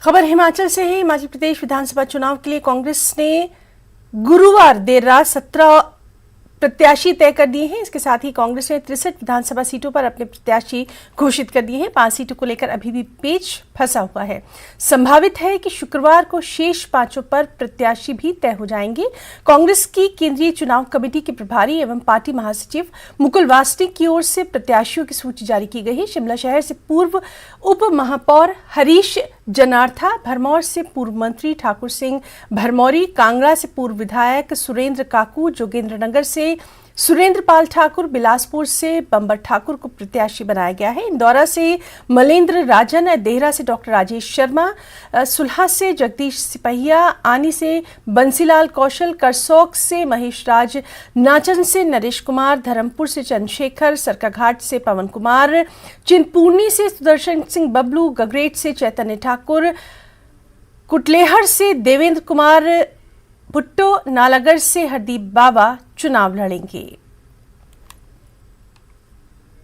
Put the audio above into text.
खबर हिमाचल से है। हिमाचल प्रदेश विधानसभा चुनाव के लिए कांग्रेस ने गुरुवार देर रात 17 प्रत्याशी तय कर दिए हैं। इसके साथ ही कांग्रेस ने 63 विधानसभा सीटों पर अपने प्रत्याशी घोषित कर दिए हैं। 5 सीटों को लेकर अभी भी पेच फंसा हुआ है। संभावित है कि शुक्रवार को शेष 5 पर प्रत्याशी भी तय हो जाएंगे। कांग्रेस की केंद्रीय चुनाव कमेटी के प्रभारी एवं पार्टी महासचिव मुकुल वासनिक की ओर से प्रत्याशियों की सूची जारी की गई है। शिमला शहर से पूर्व उप महापौर हरीश जनार्था, भरमौर से पूर्व मंत्री ठाकुर सिंह भरमौरी, कांगड़ा से पूर्व विधायक सुरेंद्र काकू, जोगेंद्रनगर से सुरेंद्र पाल ठाकुर, बिलासपुर से बंबर ठाकुर को प्रत्याशी बनाया गया है। इंदौरा से मलेंद्र राजन, देहरा से डॉक्टर राजेश शर्मा, सुलह से जगदीश सिपहिया, आनी से बंसीलाल कौशल, करसोग से महेश राज, नाचन से नरेश कुमार, धर्मपुर से चंद्रशेखर, सरकाघाट से पवन कुमार, चिंतपूर्णी से सुदर्शन सिंह बबलू, गगरेट से चैतन्य ठाकुर, कुटलेहड़ से देवेंद्र कुमार भुट्टो, नालागढ़ से हरदीप बाबा चुनाव लड़ेंगे।